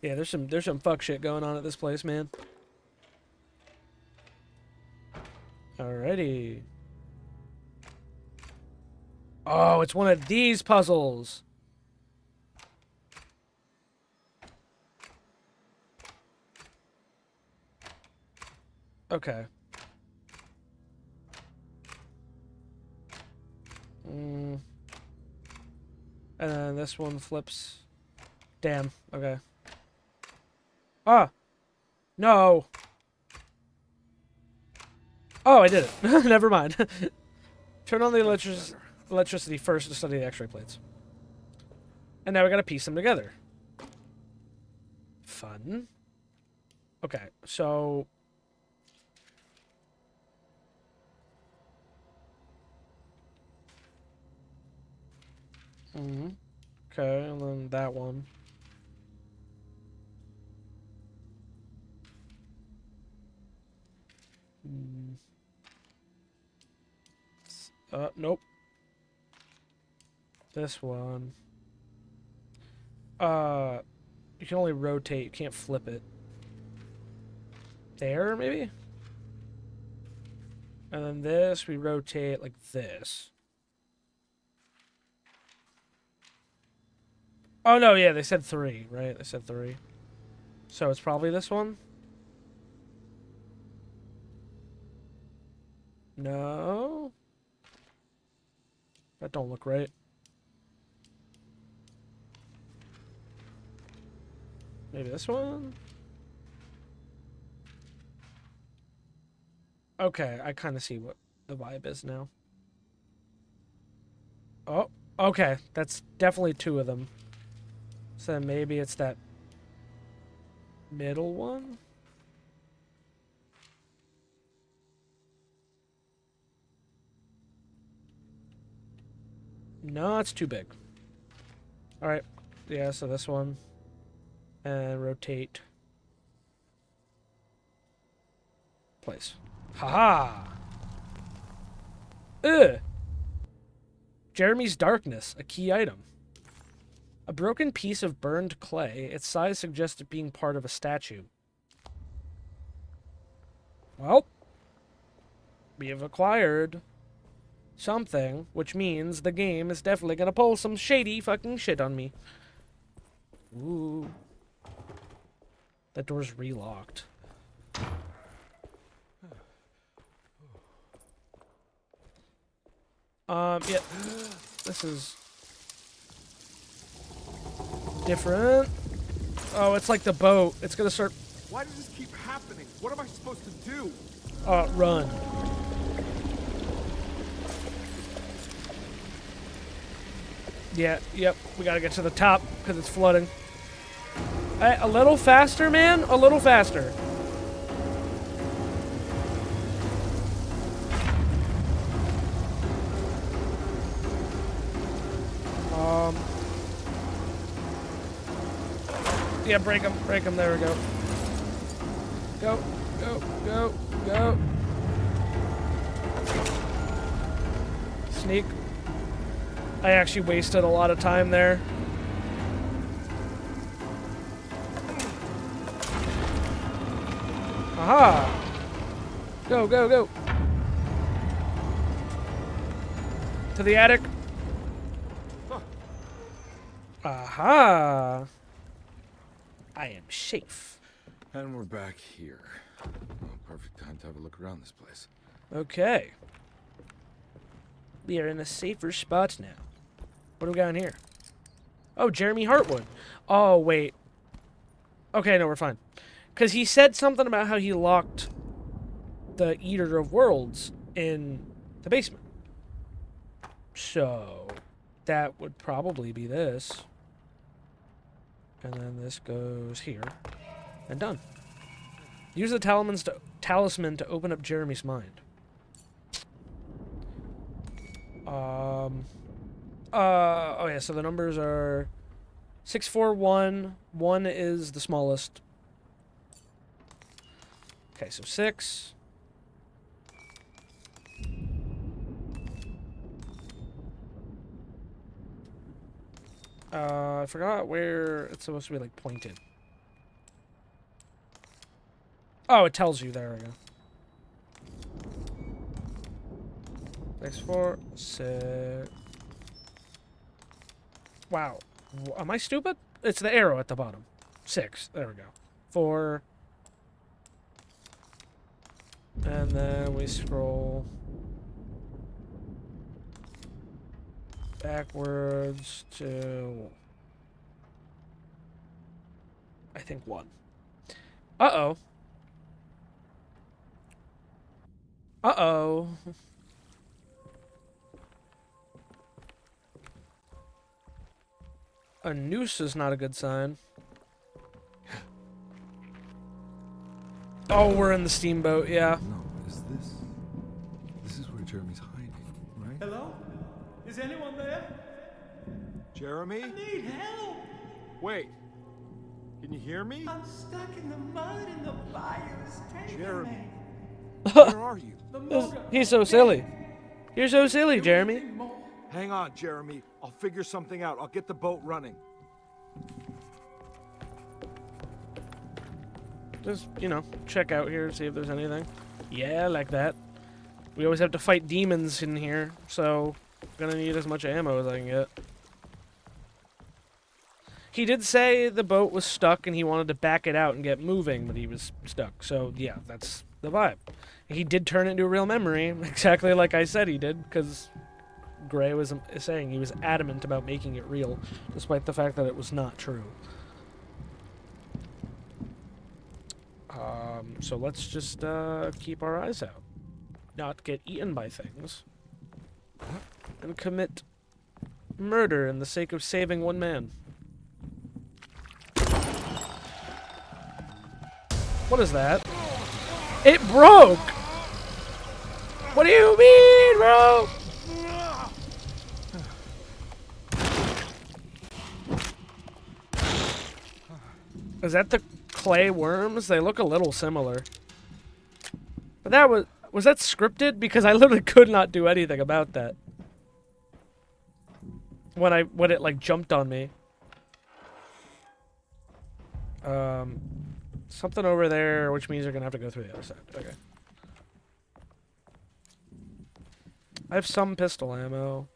Yeah, there's some fuck shit going on at this place, man. Alrighty. Oh, it's one of these puzzles. Okay. And then this one flips. Damn. Okay. Ah! No! Oh, I did it. Never mind. Turn on the electricity first to study the x-ray plates. And now we gotta piece them together. Fun. Okay, so... Okay, and then that one. Nope. This one. You can only rotate, you can't flip it. There, maybe? And then this, we rotate like this. Oh, no, yeah, they said 3, right? They said 3. So it's probably this one? No? That don't look right. Maybe this one? Okay, I kind of see what the vibe is now. Oh, okay. That's definitely 2 of them. So maybe it's that middle one? No, it's too big. Alright. Yeah, so this one. And rotate. Place. Haha! Ugh! Jeremy's Darkness, a key item. A broken piece of burned clay. Its size suggests it being part of a statue. Well, we have acquired something, which means the game is definitely gonna pull some shady fucking shit on me. Ooh. That door's relocked. Yeah. This is different. Oh, it's like the boat. It's gonna start. Why does this keep happening? What am I supposed to do? Run. Yeah, yep. We gotta get to the top because it's flooding. Hey, a little faster, man. A little faster. Yeah, break him. Break him. There we go. Go, go, go, go. Sneak. I actually wasted a lot of time there. Aha! Go, go, go. To the attic. Aha! I am safe. And we're back here. Well, perfect time to have a look around this place. Okay. We are in a safer spot now. What do we got in here? Oh, Jeremy Hartwood. Oh, wait. Okay, no, we're fine. Because he said something about how he locked the Eater of Worlds in the basement. So, that would probably be this. And then this goes here. And done. Use the talisman to open up Jeremy's mind. Oh yeah, so the numbers are 641. 1 is the smallest. Okay, so 6. I forgot where it's supposed to be, like, pointed. Oh, it tells you. There we go. 6, 4, 6. Wow. Am I stupid? It's the arrow at the bottom. 6. There we go. 4. And then we scroll backwards to, I think, 1. Uh-oh. Uh-oh. A noose is not a good sign. Oh, we're in the steamboat, yeah. No, is this... This is where Jeremy's hiding, right? Hello? Is anyone there? Jeremy? I need help! Wait. Can you hear me? I'm stuck in the mud and the fire is taking Jeremy. me. Where are you? The motor. He's so silly. You're so silly, Jeremy. Hang on, Jeremy. I'll figure something out. I'll get the boat running. Just, you know, check out here, see if there's anything. Yeah, like that. We always have to fight demons in here, so I'm gonna need as much ammo as I can get. He did say the boat was stuck and he wanted to back it out and get moving, but he was stuck. So, yeah, that's the vibe. He did turn it into a real memory, exactly like I said he did, because Gray was saying he was adamant about making it real, despite the fact that it was not true. So let's just keep our eyes out. Not get eaten by things. And commit murder in the sake of saving one man. What is that? It broke! What do you mean, bro? Is that the clay worms? They look a little similar. But that was that scripted? Because I literally could not do anything about that. When it like jumped on me. Something over there, which means you're gonna have to go through the other side. Okay. I have some pistol ammo,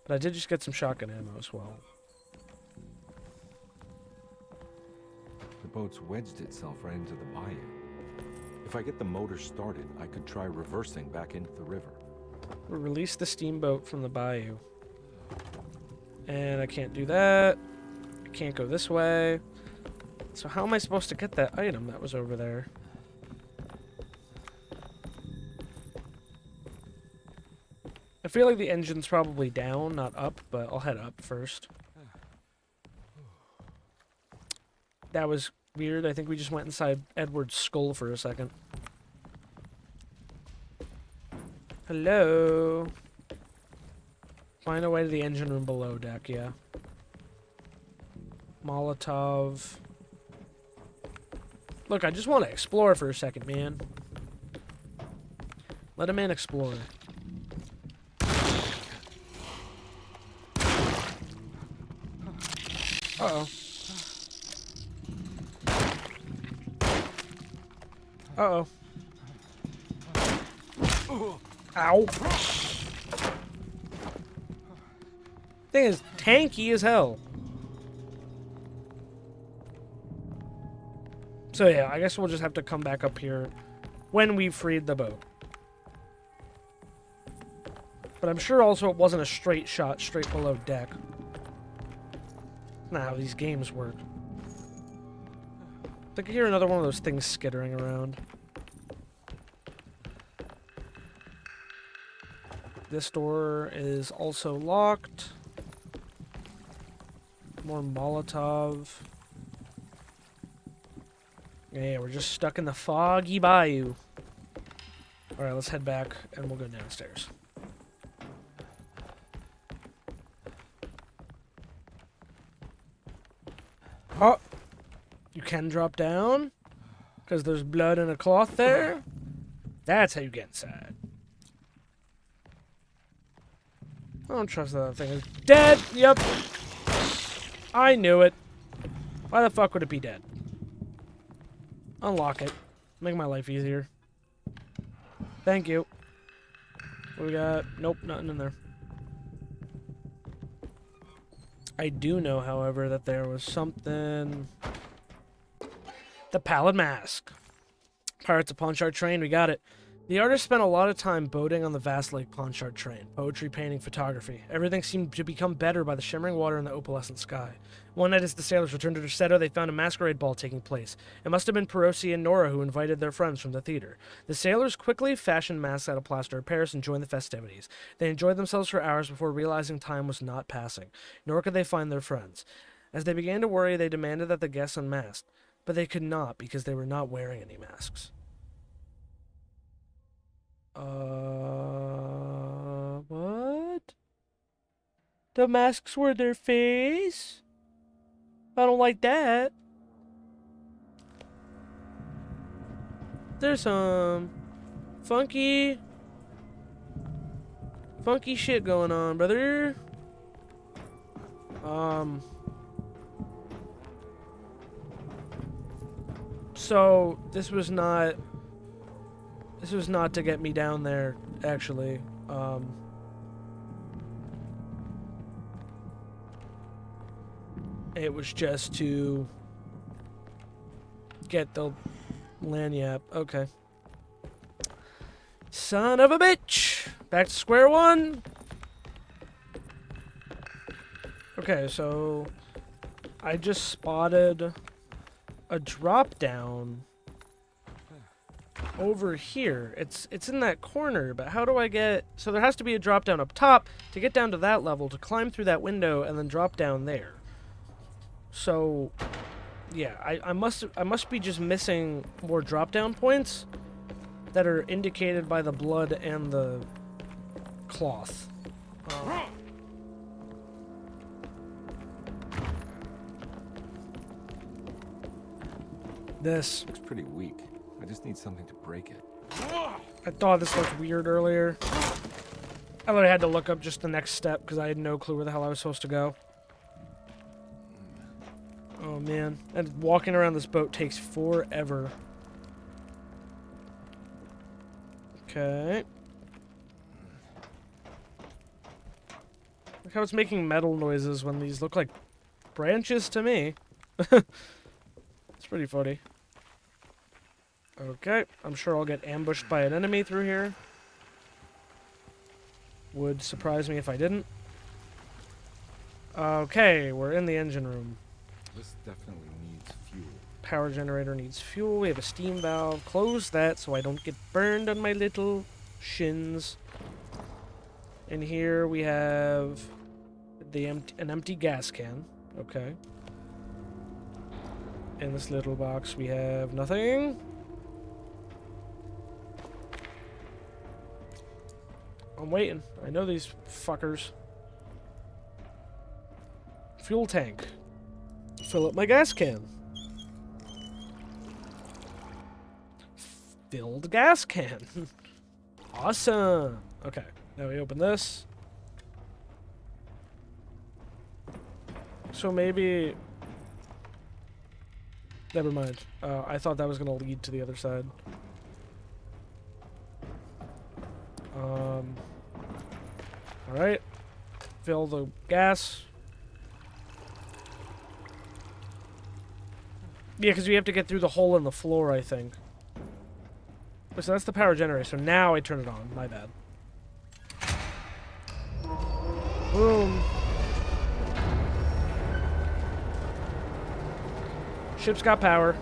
but I did just get some shotgun ammo as well. The boat's wedged itself right into the bayou. If I get the motor started, I could try reversing back into the river. We'll release the steamboat from the bayou. And I can't do that. I can't go this way. So how am I supposed to get that item that was over there? I feel like the engine's probably down, not up, but I'll head up first. That was weird. I think we just went inside Edward's skull for a second. Hello? Find a way to the engine room below deck, yeah. Molotov. Look, I just want to explore for a second, man. Let a man explore. Uh-oh. Uh-oh. Ow. Thing is tanky as hell. So yeah, I guess we'll just have to come back up here when we've freed the boat. But I'm sure also it wasn't a straight shot straight below deck. That's not how these games work. I can hear another one of those things skittering around. This door is also locked. More Molotov. Yeah, we're just stuck in the foggy bayou. Alright, let's head back and we'll go downstairs. Oh! You can drop down? Because there's blood and a cloth there? That's how you get inside. I don't trust that thing is dead! Yep! I knew it. Why the fuck would it be dead? Unlock it. Make my life easier. Thank you. What we got? Nope, nothing in there. I do know, however, that there was something... The Pallid Mask. Pirates of Ponchart Train, we got it. The artist spent a lot of time boating on the vast Lake Ponchart Train. Poetry, painting, photography. Everything seemed to become better by the shimmering water and the opalescent sky. One night as the sailors returned to Derceto, they found a masquerade ball taking place. It must have been Perosi and Nora who invited their friends from the theater. The sailors quickly fashioned masks out of plaster of Paris and joined the festivities. They enjoyed themselves for hours before realizing time was not passing, nor could they find their friends. As they began to worry, they demanded that the guests unmasked, but they could not because they were not wearing any masks. What? The masks were their face? I don't like that. There's some funky shit going on, brother. So this was not to get me down there, actually. It was just to get the lanyard. Okay. Son of a bitch! Back to square one! Okay, so I just spotted a drop down over here. It's in that corner, but how do I get... So there has to be a drop down up top to get down to that level, to climb through that window, and then drop down there. So, yeah, I must be just missing more drop down points that are indicated by the blood and the cloth. This. Looks pretty weak. I just need something to break it. I thought this looked weird earlier. I literally had to look up just the next step because I had no clue where the hell I was supposed to go. Oh man. And walking around this boat takes forever. Okay. Look how it's making metal noises when these look like branches to me. It's pretty funny. Okay, I'm sure I'll get ambushed by an enemy through here. Would surprise me if I didn't. Okay, we're in the engine room. This definitely needs fuel. Power generator needs fuel. We have a steam valve. Close that so I don't get burned on my little shins. In here we have an empty gas can. Okay. In this little box we have nothing. I'm waiting. I know these fuckers. Fuel tank. Fill up my gas can. Filled gas can. Awesome. Okay, now we open this. So maybe... Never mind. I thought that was going to lead to the other side. Alright. Fill the gas. Yeah, because we have to get through the hole in the floor, I think. So that's the power generator. So now I turn it on. My bad. Boom. Ship's got power.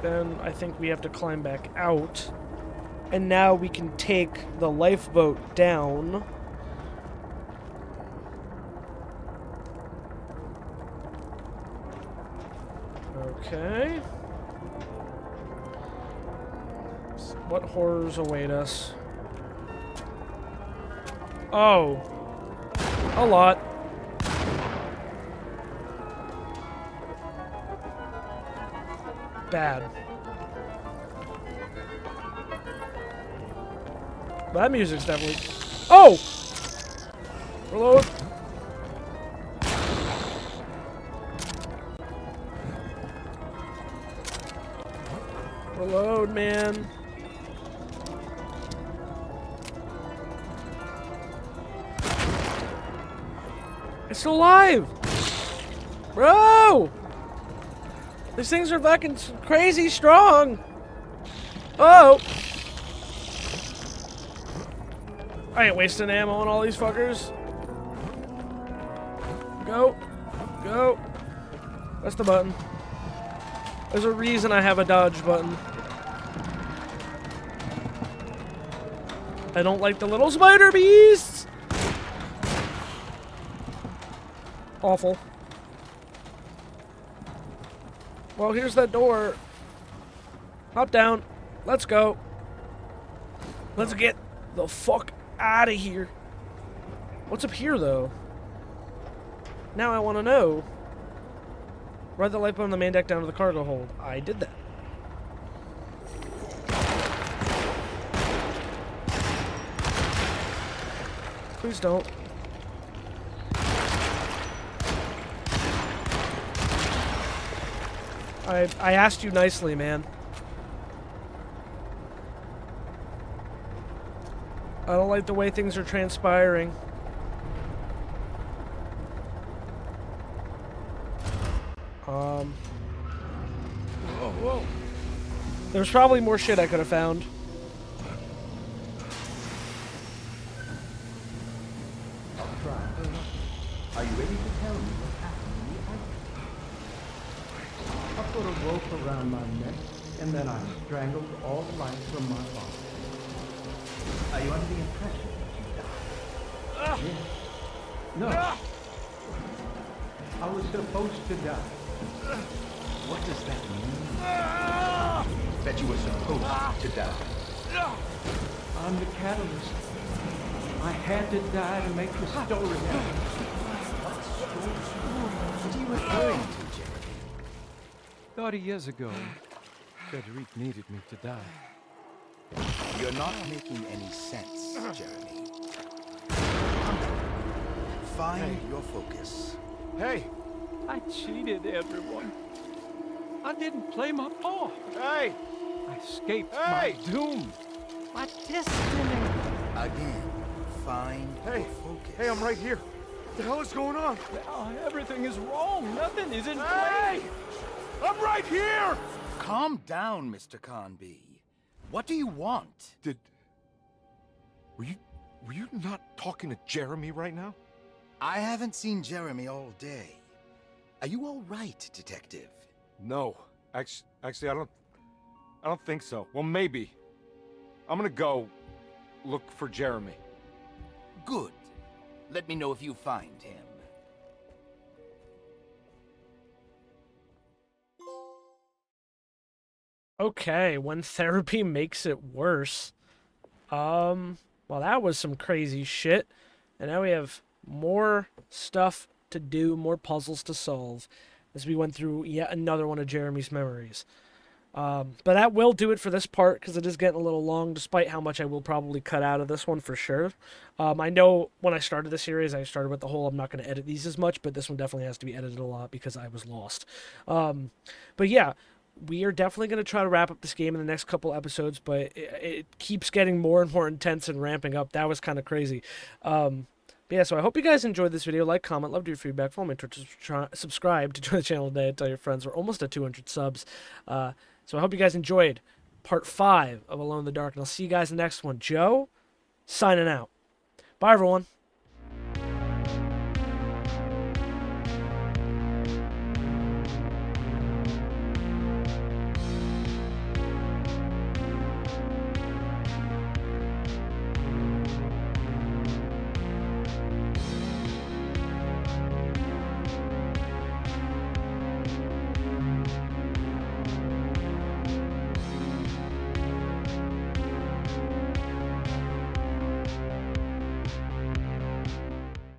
Then I think we have to climb back out. And now we can take the lifeboat down. Okay. What horrors await us? Oh. A lot. Bad. That music's definitely... Oh! Reload. Reload, man. It's still alive! Bro! These things are fucking crazy strong! Oh! I ain't wasting ammo on all these fuckers. Go. Go. That's the button. There's a reason I have a dodge button. I don't like the little spider beasts! Awful. Well, here's that door. Hop down. Let's go. Let's get the fuck out of here. What's up here, though? Now I want to know. Ride the lifeboat on the main deck down to the cargo hold. I did that. Please don't. I asked you nicely, man. I don't like the way things are transpiring. Whoa. There's probably more shit I could have found. I'll try. Are you ready to tell me what happened in the attic? I put a rope around my neck, and then I strangled all life from my body. Are you under the impression that you died? Yes. No. I was supposed to die. What does that mean? That you were supposed to die? I'm the catalyst. I had to die to make the story happen. What are you referring to, Jeremy? 30 years ago, Frederic needed me to die. You're not making any sense, Jeremy. Find your focus. Hey! I cheated everyone. I didn't play my part. Hey! I escaped Hey! my doom. My destiny. Again, find Hey! your focus. Hey, I'm right here. What the hell is going on? Now everything is wrong. Nothing is in Hey! place. I'm right here! Calm down, Mr. Conby. What do you want? Were you not talking to Jeremy right now? I haven't seen Jeremy all day. Are you all right, Detective? No. Actually, I don't think so. Well, maybe. I'm gonna go look for Jeremy. Good. Let me know if you find him. Okay, when therapy makes it worse. Well, that was some crazy shit. And now we have more stuff to do, more puzzles to solve, as we went through yet another one of Jeremy's memories. But that will do it for this part, because it is getting a little long, despite how much I will probably cut out of this one for sure. I know when I started the series, I started with the whole I'm not going to edit these as much, but this one definitely has to be edited a lot because I was lost. But yeah, we are definitely going to try to wrap up this game in the next couple episodes, but it keeps getting more and more intense and ramping up. That was kind of crazy. But yeah, so I hope you guys enjoyed this video. Like, comment, love your feedback. Follow me on Twitter, subscribe to join the channel today, and tell your friends. We're almost at 200 subs. So I hope you guys enjoyed part 5 of Alone in the Dark, and I'll see you guys in the next one. Joe, signing out. Bye, everyone.